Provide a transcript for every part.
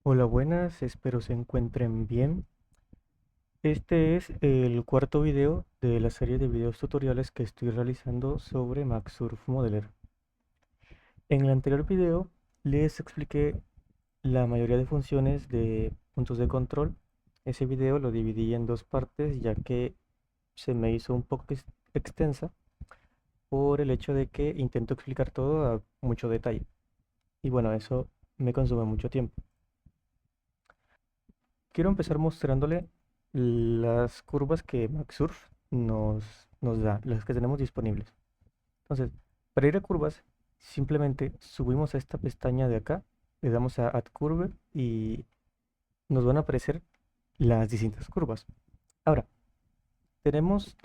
Hola, buenas, espero se encuentren bien. Este es el cuarto video de la serie de videos tutoriales que estoy realizando sobre MaxSurf Modeler. En el anterior video les expliqué la mayoría de funciones de puntos de control. Ese video lo dividí en dos partes ya que se me hizo un poco extensa por el hecho de que intento explicar todo a mucho detalle. Y bueno, eso me consume mucho tiempo. Quiero empezar mostrándole las curvas que MaxSurf nos da, las que tenemos disponibles. Entonces, para ir a curvas, simplemente subimos a esta pestaña de acá, le damos a Add Curve y nos van a aparecer las distintas curvas. Ahora, tenemos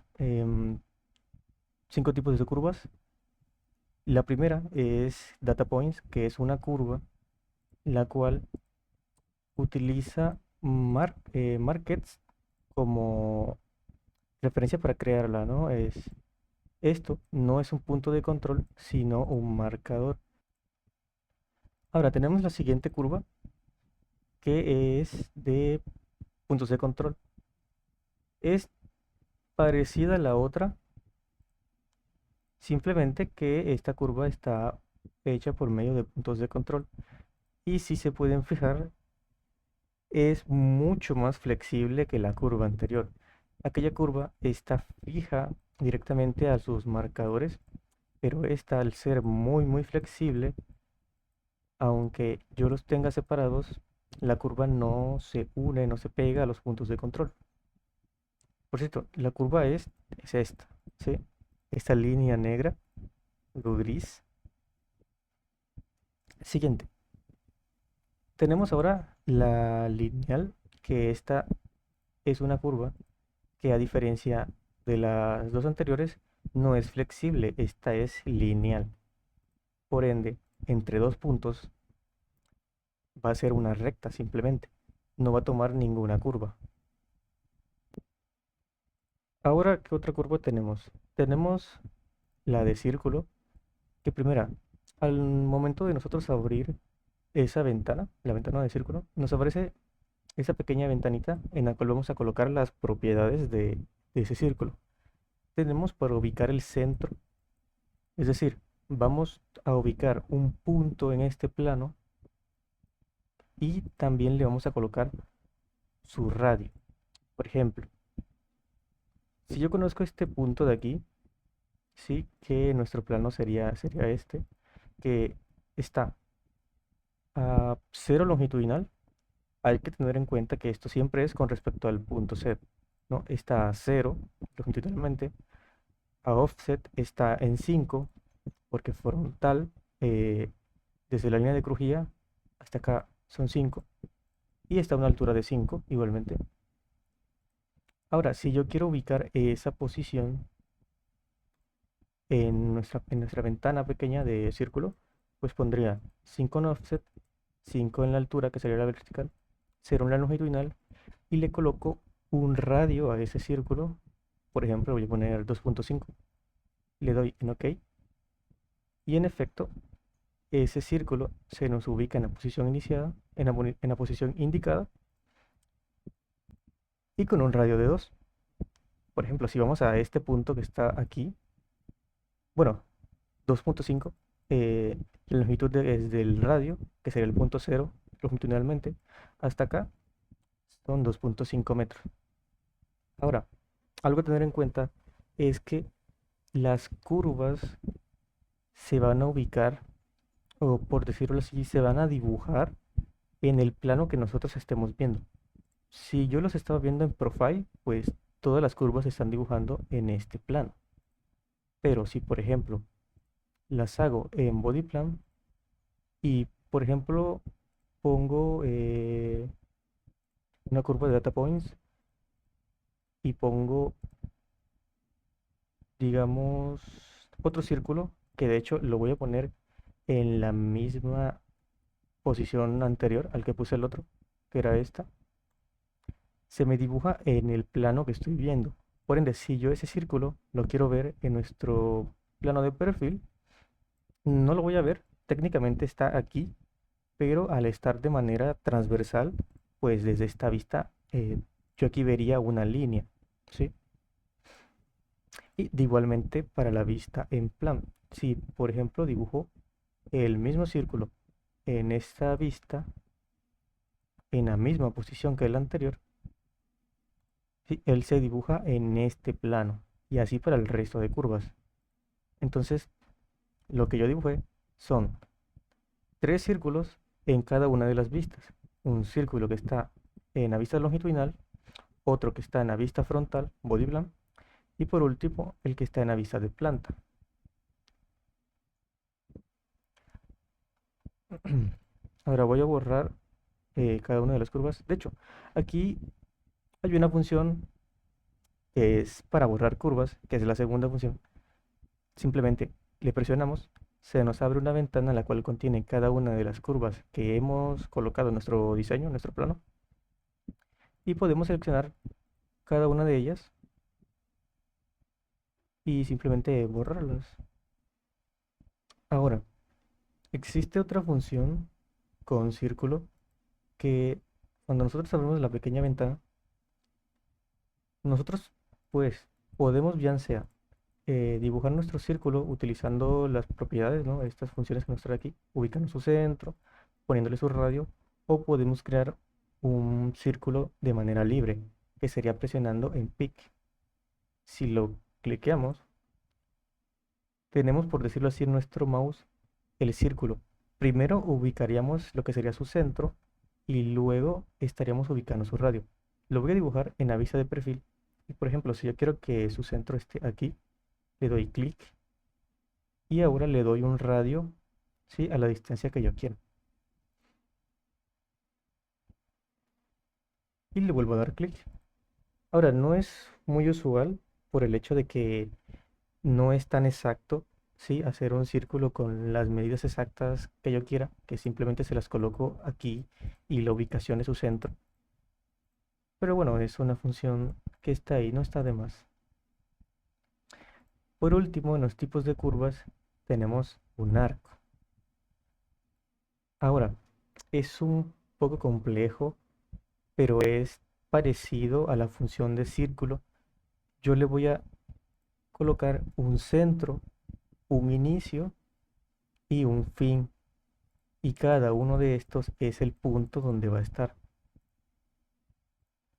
cinco tipos de curvas. La primera es Data Points, que es una curva la cual utiliza markets como referencia para crearla, ¿no? Esto no es un punto de control, sino un marcador. Ahora tenemos la siguiente curva, que es de puntos de control. Es parecida a la otra, simplemente que esta curva está hecha por medio de puntos de control. Y si se pueden fijar, es mucho más flexible que la curva anterior. Aquella curva está fija directamente a sus marcadores, pero esta, al ser muy flexible, aunque yo los tenga separados, la curva no se une, no se pega a los puntos de control. Por cierto, la curva es esta, ¿sí? Esta línea negra, o gris. Siguiente. Tenemos ahora la lineal, que esta es una curva que, a diferencia de las dos anteriores, no es flexible, esta es lineal. Por ende, entre dos puntos va a ser una recta simplemente, no va a tomar ninguna curva. Ahora, ¿qué otra curva tenemos? Tenemos la de círculo, que primera, al momento de nosotros abrir esa ventana, la ventana de círculo, nos aparece esa pequeña ventanita en la cual vamos a colocar las propiedades de ese círculo. Tenemos para ubicar el centro, es decir, vamos a ubicar un punto en este plano y también le vamos a colocar su radio. Por ejemplo, si yo conozco este punto de aquí, sí, que nuestro plano sería este, que está a cero longitudinal. Hay que tener en cuenta que esto siempre es con respecto al punto Z, ¿no? Está a cero longitudinalmente, a offset está en 5 porque frontal, eh, desde la línea de crujía hasta acá son 5 y está a una altura de 5 igualmente. Ahora, si yo quiero ubicar esa posición en nuestra ventana pequeña de círculo, pues pondría 5 en offset, 5 en la altura, que sería la vertical, 0 en la longitudinal, y le coloco un radio a ese círculo. Por ejemplo, voy a poner 2.5, le doy en OK, y en efecto, ese círculo se nos ubica en la posición iniciada, en la posición indicada, y con un radio de 2. Por ejemplo, si vamos a este punto que está aquí, bueno, 2.5, la longitud desde el radio, que sería el punto cero longitudinalmente, hasta acá son 2.5 metros. Ahora, algo a tener en cuenta es que las curvas se van a ubicar, o por decirlo así, se van a dibujar en el plano que nosotros estemos viendo. Si yo los estaba viendo en profile, pues todas las curvas se están dibujando en este plano. Pero si, por ejemplo, las hago en body plan y, por ejemplo, pongo una curva de data points y pongo, digamos, otro círculo, que de hecho lo voy a poner en la misma posición anterior al que puse el otro, que era esta, se me dibuja en el plano que estoy viendo. Por ende, si yo ese círculo lo quiero ver en nuestro plano de perfil, no lo voy a ver. Técnicamente está aquí, pero al estar de manera transversal, pues desde esta vista, yo aquí vería una línea, ¿sí? Y de igualmente para la vista en plan, si por ejemplo dibujo el mismo círculo en esta vista, en la misma posición que el anterior, ¿sí? Él se dibuja en este plano y así para el resto de curvas. Entonces, lo que yo dibujé son tres círculos en cada una de las vistas. Un círculo que está en la vista longitudinal, otro que está en la vista frontal, body plan, y por último el que está en la vista de planta. Ahora voy a borrar cada una de las curvas. De hecho, aquí hay una función que es para borrar curvas, que es la segunda función. Simplemente le presionamos, se nos abre una ventana la cual contiene cada una de las curvas que hemos colocado en nuestro diseño, en nuestro plano, y podemos seleccionar cada una de ellas y simplemente borrarlas. Ahora, existe otra función con círculo que cuando nosotros abrimos la pequeña ventana, nosotros pues podemos bien sea dibujar nuestro círculo utilizando las propiedades, ¿no? Estas funciones que nos trae aquí, ubicando su centro, poniéndole su radio, o podemos crear un círculo de manera libre, que sería presionando en pick. Si lo cliqueamos, tenemos, por decirlo así, en nuestro mouse el círculo. Primero ubicaríamos lo que sería su centro y luego estaríamos ubicando su radio. Lo voy a dibujar en la vista de perfil. Y por ejemplo, si yo quiero que su centro esté aquí, le doy clic y ahora le doy un radio, ¿sí? A la distancia que yo quiero. Y le vuelvo a dar clic. Ahora, no es muy usual por el hecho de que no es tan exacto, ¿sí? Hacer un círculo con las medidas exactas que yo quiera, que simplemente se las coloco aquí y la ubicación de su centro. Pero bueno, es una función que está ahí, no está de más. Por último, en los tipos de curvas tenemos un arco. Ahora, es un poco complejo, pero es parecido a la función de círculo. Yo le voy a colocar un centro, un inicio y un fin. Y cada uno de estos es el punto donde va a estar.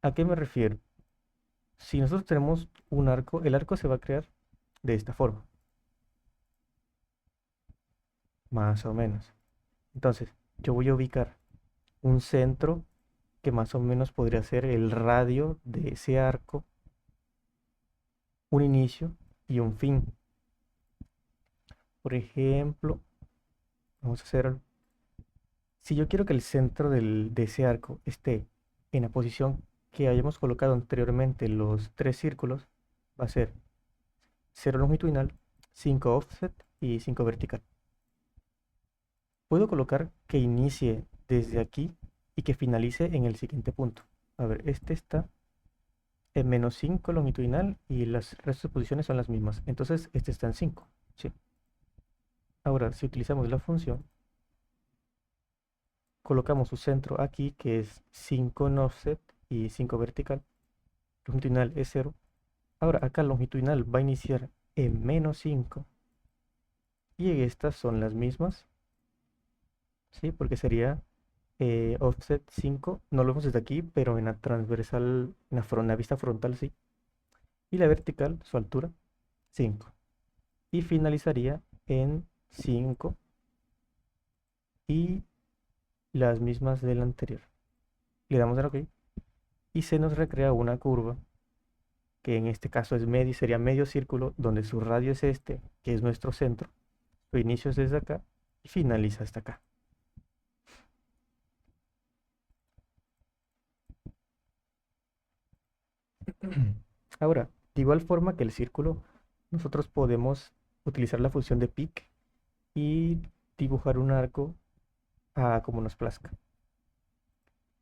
¿A qué me refiero? Si nosotros tenemos un arco, el arco se va a crear de esta forma, más o menos. Entonces, yo voy a ubicar un centro que más o menos podría ser el radio de ese arco, un inicio y un fin. Por ejemplo, vamos a hacer, si yo quiero que el centro de ese arco esté en la posición que hayamos colocado anteriormente los tres círculos, va a ser 0 longitudinal, 5 offset y 5 vertical. Puedo colocar que inicie desde aquí y que finalice en el siguiente punto. A ver, este está en menos 5 longitudinal y las restos de posiciones son las mismas. Entonces, este está en 5. ¿Sí? Ahora, si utilizamos la función, colocamos su centro aquí, que es 5 en offset y 5 vertical. Longitudinal es 0. Ahora, acá longitudinal va a iniciar en menos 5 y estas son las mismas, ¿sí? Porque sería offset 5, no lo vemos desde aquí, pero en la transversal, en la vista frontal sí. Y la vertical, su altura, 5. Y finalizaría en 5 y las mismas del anterior. Le damos a OK y se nos recrea una curva, que en este caso es medio, sería medio círculo, donde su radio es este, que es nuestro centro. Su inicio es desde acá y finaliza hasta acá. Ahora, de igual forma que el círculo, nosotros podemos utilizar la función de pick y dibujar un arco como nos plazca.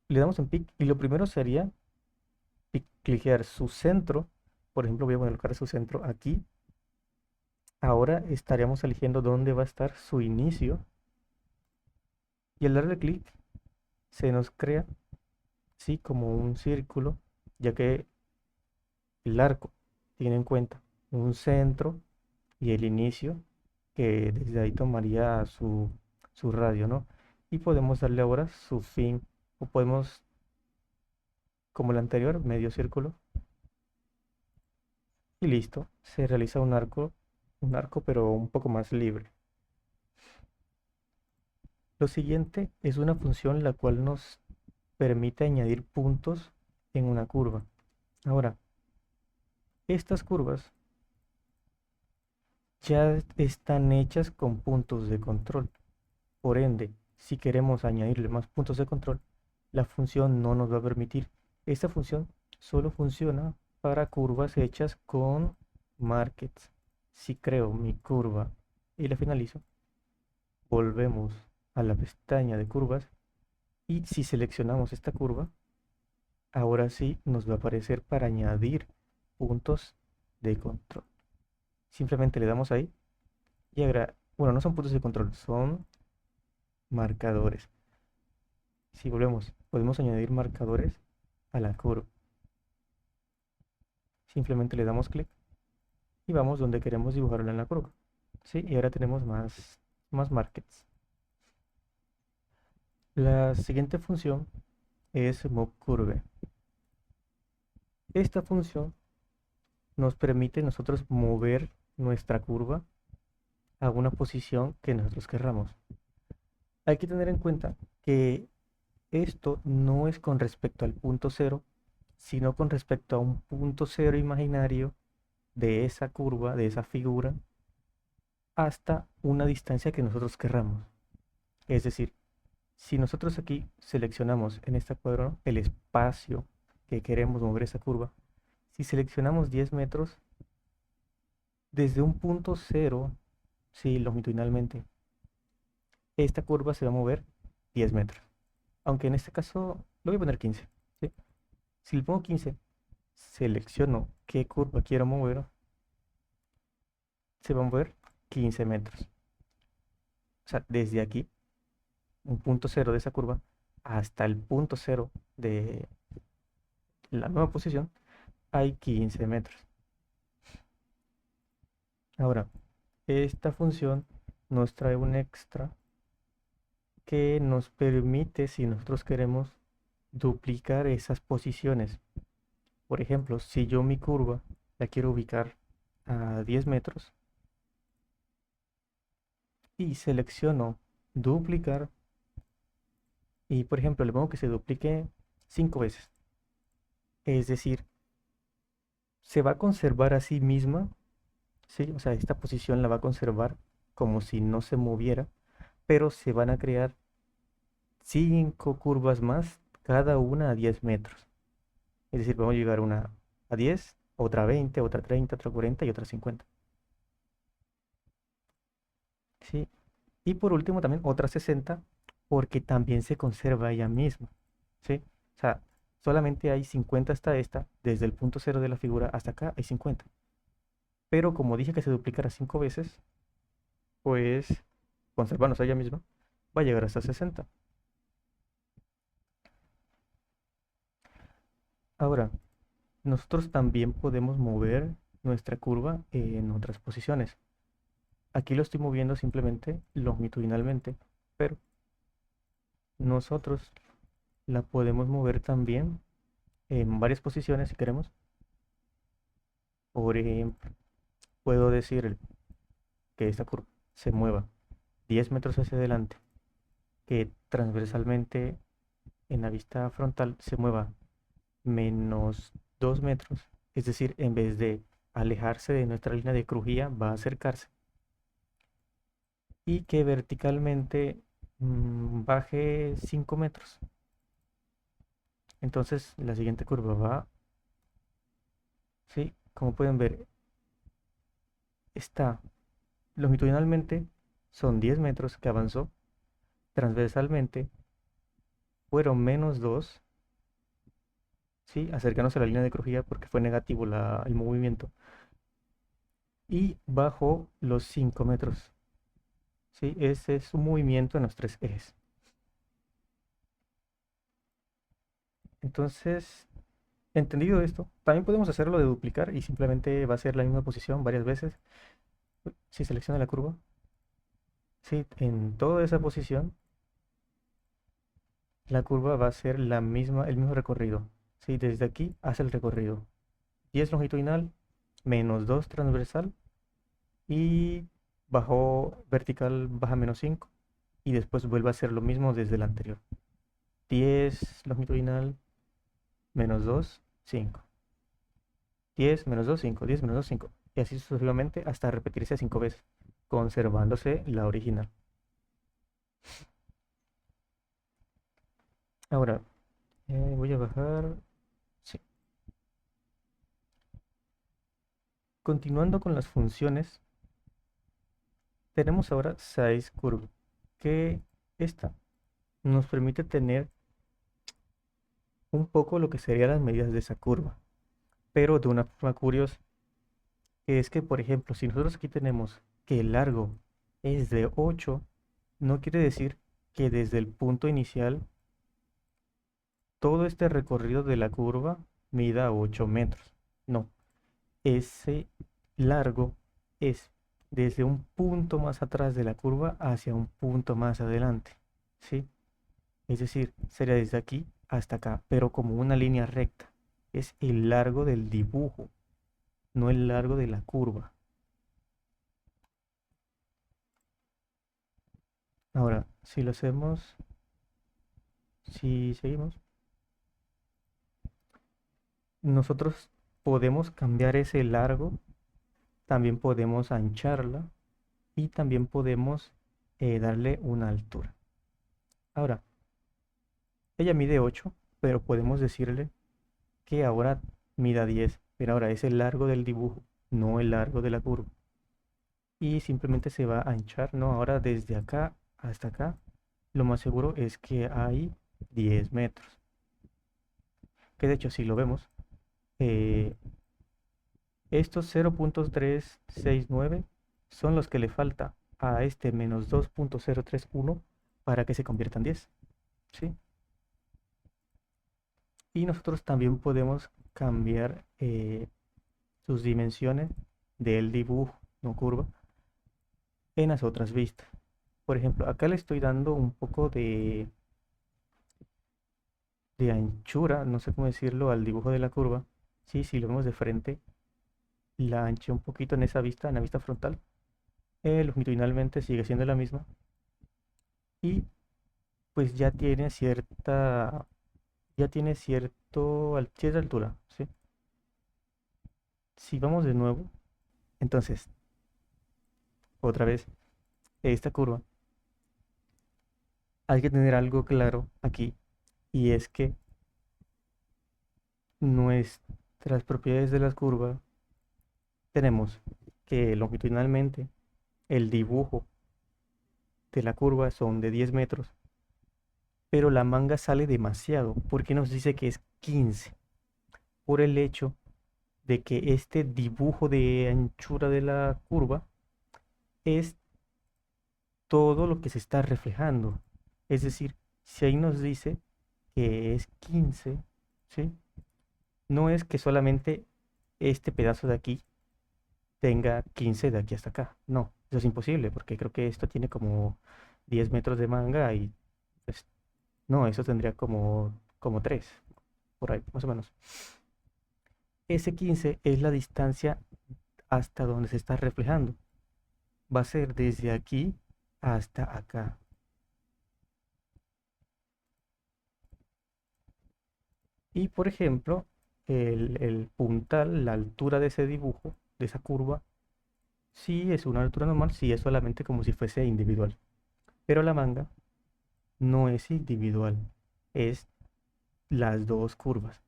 Le damos en pick y lo primero sería cliquear su centro. Por ejemplo, voy a colocar su centro aquí. Ahora estaríamos eligiendo dónde va a estar su inicio Y al darle clic, se nos crea, sí, como un círculo, ya que el arco tiene en cuenta un centro y el inicio, que desde ahí tomaría su radio, ¿no? Y podemos darle ahora su fin, o podemos, como el anterior, medio círculo, y listo, se realiza un arco pero un poco más libre. Lo siguiente es una función la cual nos permite añadir puntos en una curva. Ahora, estas curvas ya están hechas con puntos de control. Por ende, si queremos añadirle más puntos de control, la función no nos va a permitir. Esta función solo funciona para curvas hechas con markets. Si creo mi curva y la finalizo, volvemos a la pestaña de curvas y si seleccionamos esta curva, ahora sí nos va a aparecer para añadir puntos de control. Simplemente le damos ahí y bueno, no son puntos de control, son marcadores. Si volvemos, podemos añadir marcadores a la curva. Simplemente le damos clic y vamos donde queremos dibujarlo en la curva. ¿Sí? Y ahora tenemos más markets. La siguiente función es moveCurve. Esta función nos permite nosotros mover nuestra curva a una posición que nosotros querramos. Hay que tener en cuenta que esto no es con respecto al punto cero, sino con respecto a un punto cero imaginario de esa curva, de esa figura, hasta una distancia que nosotros querramos. Es decir, si nosotros aquí seleccionamos en este cuadro el espacio que queremos mover esa curva, si seleccionamos 10 metros, desde un punto cero, sí, longitudinalmente, esta curva se va a mover 10 metros. Aunque en este caso lo voy a poner 15. ¿Sí? Si le pongo 15, selecciono qué curva quiero mover, se va a mover 15 metros. O sea, desde aquí, un punto cero de esa curva, hasta el punto cero de la nueva posición, hay 15 metros. Ahora, esta función nos trae un extra que nos permite, si nosotros queremos, duplicar esas posiciones. Por ejemplo, si yo mi curva la quiero ubicar a 10 metros y selecciono duplicar y, por ejemplo, le pongo que se duplique 5 veces. Es decir, se va a conservar a sí misma, ¿sí? O sea, esta posición la va a conservar como si no se moviera, pero se van a crear 5 curvas más, cada una a 10 metros. Es decir, vamos a llegar una a 10, otra a 20, otra a 30, otra a 40 y otra a 50. ¿Sí? Y por último también otra 60 porque también se conserva ella misma. ¿Sí? O sea, solamente hay 50 hasta esta, desde el punto cero de la figura hasta acá hay 50. Pero como dije que se duplicara 5 veces, pues conservándose ella misma, va a llegar hasta 60. Ahora, nosotros también podemos mover nuestra curva en otras posiciones. Aquí lo estoy moviendo simplemente longitudinalmente, pero nosotros la podemos mover también en varias posiciones si queremos. Por ejemplo, puedo decir que esta curva se mueva 10 metros hacia adelante, que transversalmente en la vista frontal se mueva menos 2 metros, es decir, en vez de alejarse de nuestra línea de crujía, va a acercarse. Y que verticalmente baje 5 metros. Entonces la siguiente curva va, sí, como pueden ver, está longitudinalmente, son 10 metros que avanzó, transversalmente fueron menos 2, sí, acercándose a la línea de crujía porque fue negativo el movimiento, y bajó los 5 metros, sí, ese es un movimiento en los tres ejes. Entonces, entendido esto, también podemos hacerlo de duplicar y simplemente va a ser la misma posición varias veces. Si selecciona la curva, sí, en toda esa posición, la curva va a ser la misma, el mismo recorrido. Sí, desde aquí hace el recorrido. 10 longitudinal, menos 2 transversal y bajo vertical baja menos 5 y después vuelve a hacer lo mismo desde el anterior. 10 longitudinal, menos 2 5. 10 menos 2 5, 10 menos 2 5. Y así sucesivamente hasta repetirse 5 veces, conservándose la original. Ahora, voy a bajar. Sí. Continuando con las funciones, tenemos ahora size curve, que esta nos permite tener un poco lo que serían las medidas de esa curva, pero de una forma curiosa, que es que, por ejemplo, si nosotros aquí tenemos que el largo es de 8, no quiere decir que desde el punto inicial todo este recorrido de la curva mida 8 metros. No, ese largo es desde un punto más atrás de la curva hacia un punto más adelante, ¿sí? Es decir, sería desde aquí hasta acá, pero como una línea recta. Es el largo del dibujo, no el largo de la curva. Ahora, si lo hacemos, si seguimos, nosotros podemos cambiar ese largo, también podemos ancharla y también podemos darle una altura. Ahora, ella mide 8, pero podemos decirle que ahora mida 10, pero ahora es el largo del dibujo, no el largo de la curva. Y simplemente se va a anchar, ¿no? Ahora desde acá hasta acá, lo más seguro es que hay 10 metros. Que de hecho, si lo vemos, eh, estos 0.369 son los que le falta a este menos 2.031 para que se convierta en 10, ¿sí? Y nosotros también podemos cambiar sus dimensiones del dibujo, no curva, en las otras vistas. Por ejemplo, acá le estoy dando un poco de anchura, no sé cómo decirlo, al dibujo de la curva. Sí, si lo vemos de frente, la anché un poquito en esa vista, en la vista frontal. Longitudinalmente sigue siendo la misma. Y pues ya tiene cierta altura, ¿sí? Si vamos de nuevo, entonces, otra vez, esta curva, hay que tener algo claro aquí, y es que nuestras propiedades de las curvas tenemos que longitudinalmente el dibujo de la curva son de 10 metros, pero la manga sale demasiado. ¿Porque nos dice que es 15? Por el hecho de que este dibujo de anchura de la curva es todo lo que se está reflejando. Es decir, si ahí nos dice que es 15, ¿sí? No es que solamente este pedazo de aquí tenga 15 de aquí hasta acá. No, eso es imposible porque creo que esto tiene como 10 metros de manga y pues, no, eso tendría como 3 por ahí, más o menos. Ese 15 es la distancia hasta donde se está reflejando. Va a ser desde aquí hasta acá. Y por ejemplo, el puntal, la altura de ese dibujo, de esa curva, sí es una altura normal, sí es solamente como si fuese individual. Pero la manga no es individual, es las dos curvas.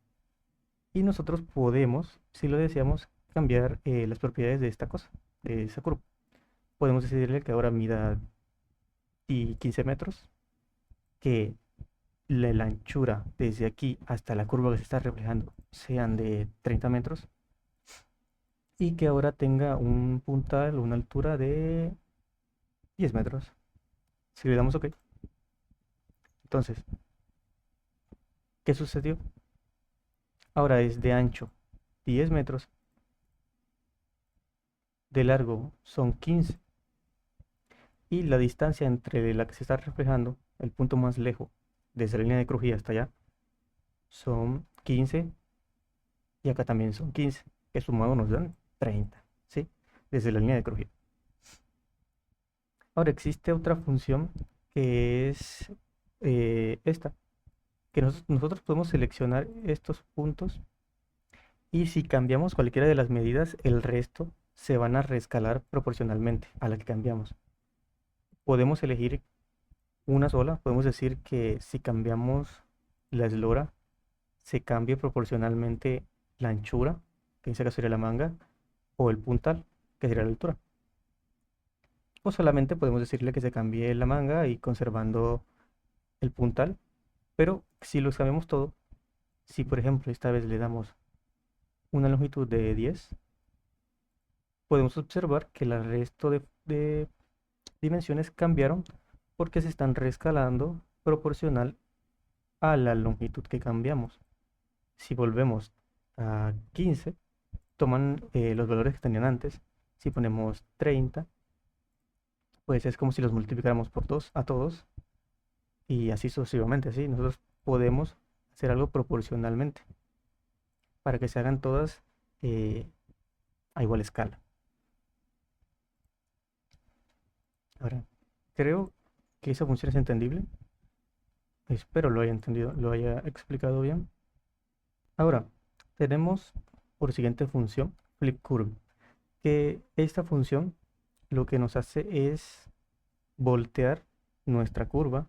Y nosotros podemos, si lo deseamos, cambiar las propiedades de esta cosa, de esa curva. Podemos decidirle que ahora mida 15 metros, que la anchura desde aquí hasta la curva que se está reflejando sean de 30 metros y que ahora tenga un puntal, una altura de 10 metros. Si le damos OK, entonces, ¿qué sucedió? Ahora es de ancho 10 metros, de largo son 15 y la distancia entre la que se está reflejando, el punto más lejos, desde la línea de crujía hasta allá, son 15 y acá también son 15, que sumado nos dan 30, ¿sí? Desde la línea de crujía. Ahora existe otra función que es esta, que nosotros podemos seleccionar estos puntos y si cambiamos cualquiera de las medidas, el resto se van a reescalar proporcionalmente a la que cambiamos. Podemos elegir una sola, podemos decir que si cambiamos la eslora, se cambie proporcionalmente la anchura, que en ese caso sería la manga, o el puntal, que sería la altura. O solamente podemos decirle que se cambie la manga y conservando el puntal, pero si los cambiamos todo, si por ejemplo esta vez le damos una longitud de 10, podemos observar que el resto de dimensiones cambiaron porque se están reescalando proporcional a la longitud que cambiamos. Si volvemos a 15, toman los valores que tenían antes. Si ponemos 30, pues es como si los multiplicáramos por 2 a todos y así sucesivamente. ¿Sí? Nosotros podemos hacer algo proporcionalmente para que se hagan todas eh, a igual escala. Ahora, creo que esa función es entendible. Espero lo haya entendido, lo haya explicado bien. Ahora, tenemos por siguiente función flip curve, que esta función lo que nos hace es voltear nuestra curva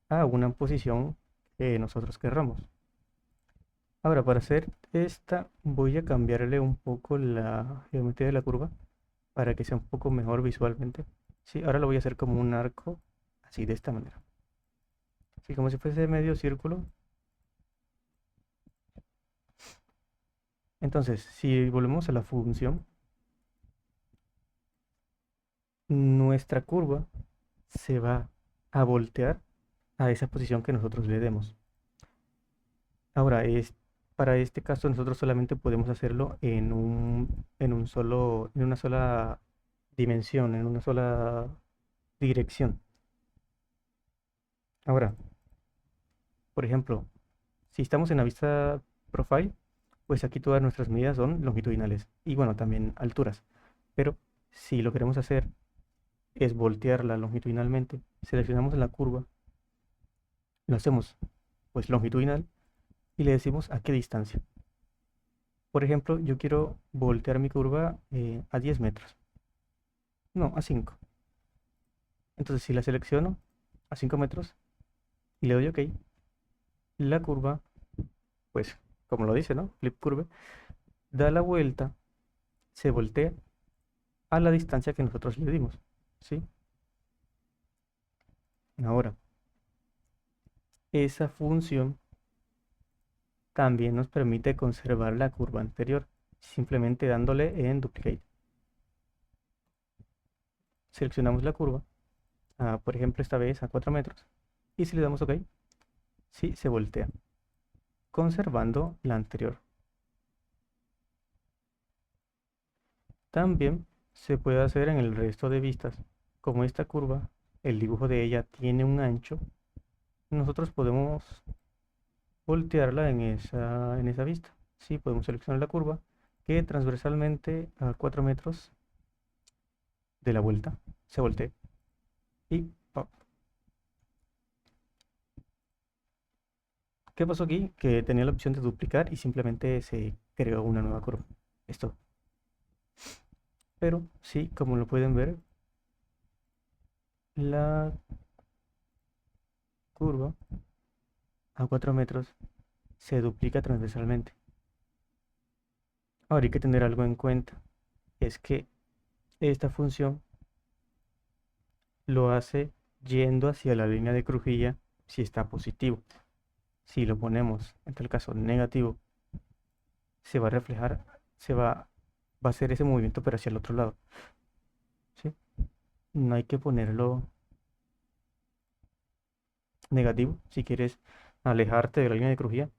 a una posición que nosotros querramos. Ahora, para hacer esta, voy a cambiarle un poco la geometría de la curva para que sea un poco mejor visualmente. Sí, ahora lo voy a hacer como un arco, así de esta manera. Así como si fuese medio círculo. Entonces, si volvemos a la función, nuestra curva se va a voltear a esa posición que nosotros le demos. Ahora, para este caso nosotros solamente podemos hacerlo en una sola dimensión, en una sola dirección. Ahora, por ejemplo, si estamos en la vista profile, pues aquí todas nuestras medidas son longitudinales y bueno, también alturas. Pero si lo queremos hacer es voltearla longitudinalmente, seleccionamos la curva, lo hacemos pues longitudinal y le decimos a qué distancia. Por ejemplo, yo quiero voltear mi curva a 10 metros. No, a 5. Entonces, si la selecciono a 5 metros y le doy OK, la curva, pues, como lo dice, ¿no? Flip curve, da la vuelta, se voltea a la distancia que nosotros le dimos, ¿sí? Ahora, esa función también nos permite conservar la curva anterior, simplemente dándole en Duplicate. Seleccionamos la curva, por ejemplo, esta vez a 4 metros, y si le damos OK, sí, se voltea, conservando la anterior. También se puede hacer en el resto de vistas. Como esta curva, el dibujo de ella tiene un ancho, nosotros podemos voltearla en esa vista. Sí, podemos seleccionar la curva que transversalmente a 4 metros de la vuelta se voltea y ¡pop! ¿Qué pasó aquí? Que tenía la opción de duplicar y simplemente se creó una nueva curva. Esto. Pero sí, como lo pueden ver, la curva a 4 metros se duplica transversalmente. Ahora hay que tener algo en cuenta, es que esta función lo hace yendo hacia la línea de crujía si está positivo. Si lo ponemos, en tal caso, negativo, se va a reflejar, va a hacer ese movimiento pero hacia el otro lado. ¿Sí? No hay que ponerlo negativo si quieres alejarte de la línea de crujía.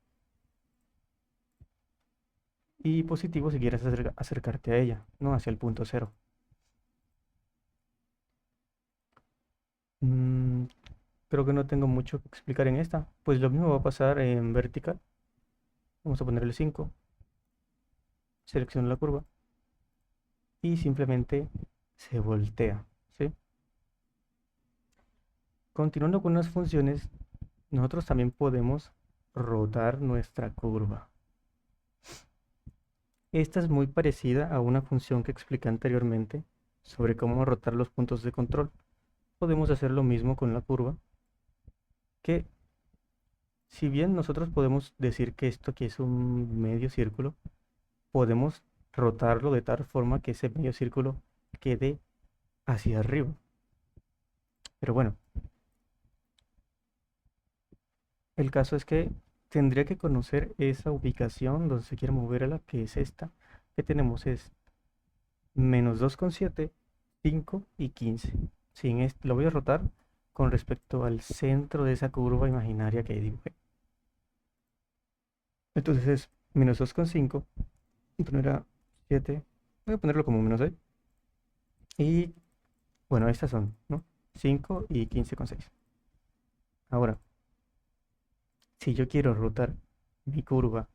y positivo si quieres acercarte a ella, ¿no? Hacia el punto cero. Mm, creo que no tengo mucho que explicar en esta. Pues lo mismo va a pasar en vertical. Vamos a ponerle 5, selecciono la curva y simplemente se voltea, ¿sí? Continuando con las funciones, nosotros también podemos rotar nuestra curva. Esta es muy parecida a una función que expliqué anteriormente sobre cómo rotar los puntos de control. Podemos hacer lo mismo con la curva, que si bien nosotros podemos decir que esto aquí es un medio círculo, podemos rotarlo de tal forma que ese medio círculo quede hacia arriba. Pero bueno, el caso es que tendría que conocer esa ubicación donde se quiere mover a la que es esta, que tenemos es -2,7, 5 y 15. Sin esto, lo voy a rotar con respecto al centro de esa curva imaginaria que dibujé. Entonces es -2,5 y poner a 7, voy a ponerlo como -6. Y bueno, estas son, ¿no? 5 y 15,6. Ahora, si yo quiero rotar mi curva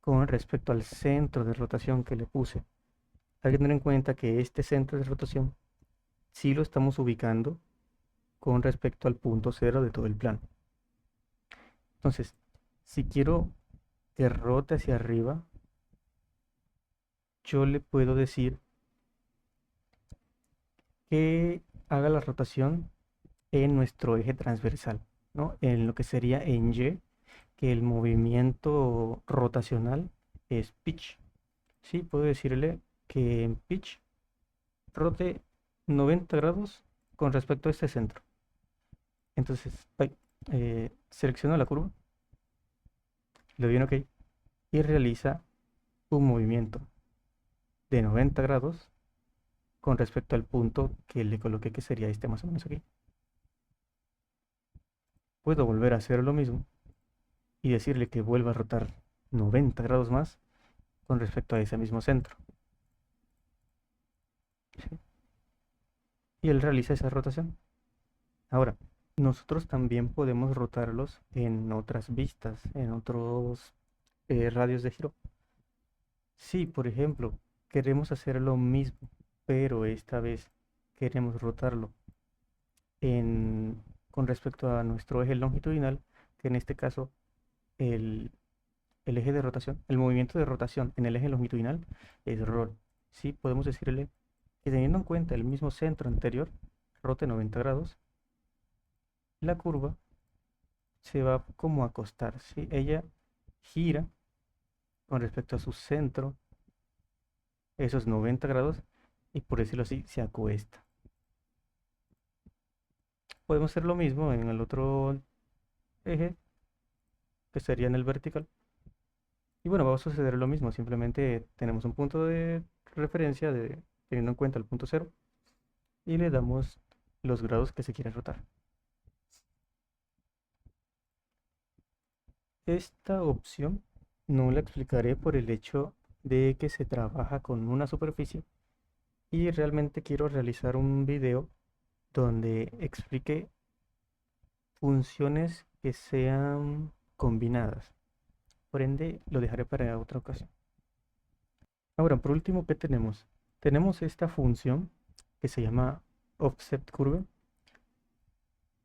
con respecto al centro de rotación que le puse, hay que tener en cuenta que este centro de rotación sí lo estamos ubicando con respecto al punto cero de todo el plano. Entonces, si quiero que rote hacia arriba, yo le puedo decir que haga la rotación en nuestro eje transversal, ¿no? En lo que sería en Y, que el movimiento rotacional es pitch. Sí, puedo decirle que en pitch rote 90 grados con respecto a este centro. Entonces, selecciono la curva, le doy un OK y realiza un movimiento de 90 grados con respecto al punto que le coloqué, que sería este más o menos aquí. Puedo volver a hacer lo mismo y decirle que vuelva a rotar 90 grados más con respecto a ese mismo centro. ¿Sí? Y él realiza esa rotación. Ahora, nosotros también podemos rotarlos en otras vistas, en otros radios de giro. Si, por ejemplo, queremos hacer lo mismo, pero esta vez queremos rotarlo con respecto a nuestro eje longitudinal, que en este caso el, el eje de rotación, el movimiento de rotación en el eje longitudinal es roll. Sí, podemos decirle que teniendo en cuenta el mismo centro anterior, rote 90 grados, la curva se va como a acostar, ¿sí? Ella gira con respecto a su centro esos 90 grados y por decirlo así, se acuesta. Podemos hacer lo mismo en el otro eje, que sería en el vertical. Y bueno, va a suceder lo mismo, simplemente tenemos un punto de referencia teniendo en cuenta el punto cero y le damos los grados que se quiere rotar. Esta opción no la explicaré por el hecho de que se trabaja con una superficie y realmente quiero realizar un video donde explique funciones que sean combinadas. Por ende, lo dejaré para otra ocasión. Ahora, por último, ¿qué tenemos? Tenemos esta función que se llama offset curve,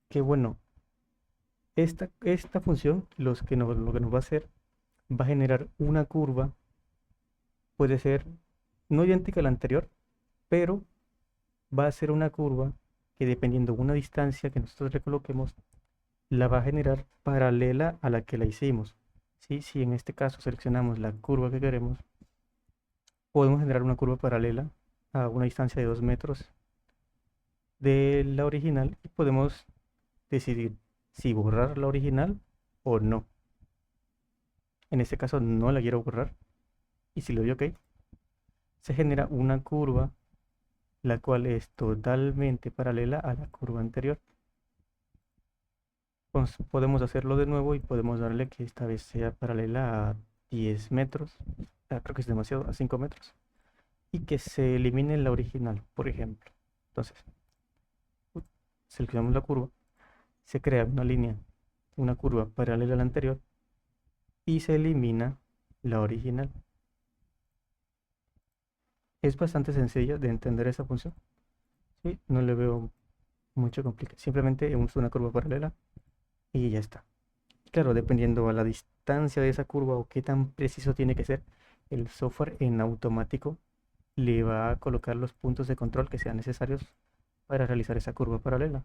que bueno, esta función lo que nos va a hacer va a generar una curva, puede ser no idéntica a la anterior, pero va a ser una curva que dependiendo de una distancia que nosotros le coloquemos, la va a generar paralela a la que la hicimos. ¿Sí? Si en este caso seleccionamos la curva que queremos, podemos generar una curva paralela a una distancia de 2 metros de la original y podemos decidir si borrar la original o no. En este caso no la quiero borrar y si le doy OK, se genera una curva la cual es totalmente paralela a la curva anterior. Podemos hacerlo de nuevo y podemos darle que esta vez sea paralela a 10 metros, creo que es demasiado, a 5 metros, y que se elimine la original, por ejemplo. Entonces, seleccionamos la curva, se crea una línea, una curva paralela a la anterior, y se elimina la original. Es bastante sencilla de entender esa función, ¿sí? No le veo mucho complicación, simplemente uso una curva paralela y ya está. Claro, dependiendo a la distancia de esa curva o qué tan preciso tiene que ser, el software en automático le va a colocar los puntos de control que sean necesarios para realizar esa curva paralela.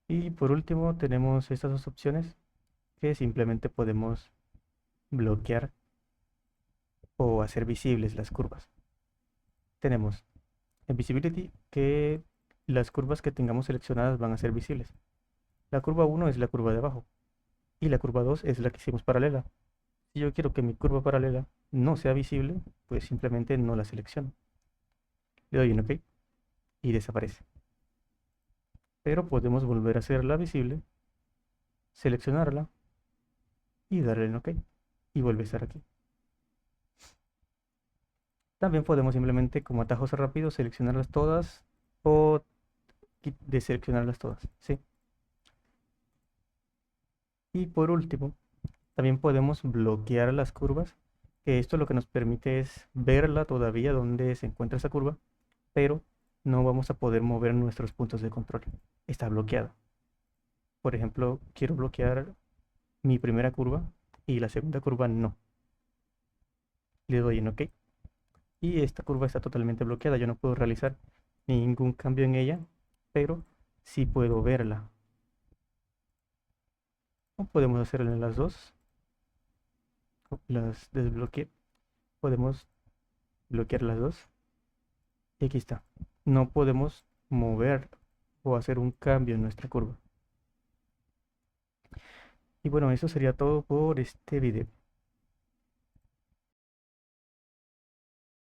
Y por último tenemos estas dos opciones que simplemente podemos bloquear o hacer visibles las curvas. Tenemos en Visibility que las curvas que tengamos seleccionadas van a ser visibles. La curva 1 es la curva de abajo y la curva 2 es la que hicimos paralela. Si yo quiero que mi curva paralela no sea visible, pues simplemente no la selecciono. Le doy en OK y desaparece. Pero podemos volver a hacerla visible, seleccionarla y darle en OK y vuelve a estar aquí. También podemos simplemente como atajos rápidos seleccionarlas todas o deseleccionarlas todas, ¿sí? Y por último, también podemos bloquear las curvas, que esto lo que nos permite es verla todavía donde se encuentra esa curva, pero no vamos a poder mover nuestros puntos de control. Está bloqueada. Por ejemplo, quiero bloquear mi primera curva y la segunda curva no. Le doy en OK y esta curva está totalmente bloqueada. Yo no puedo realizar ningún cambio en ella, pero sí puedo verla. O podemos hacerlo en las dos. Las desbloqueé. Podemos bloquear las dos. Y aquí está. No podemos mover o hacer un cambio en nuestra curva. Y bueno, eso sería todo por este video.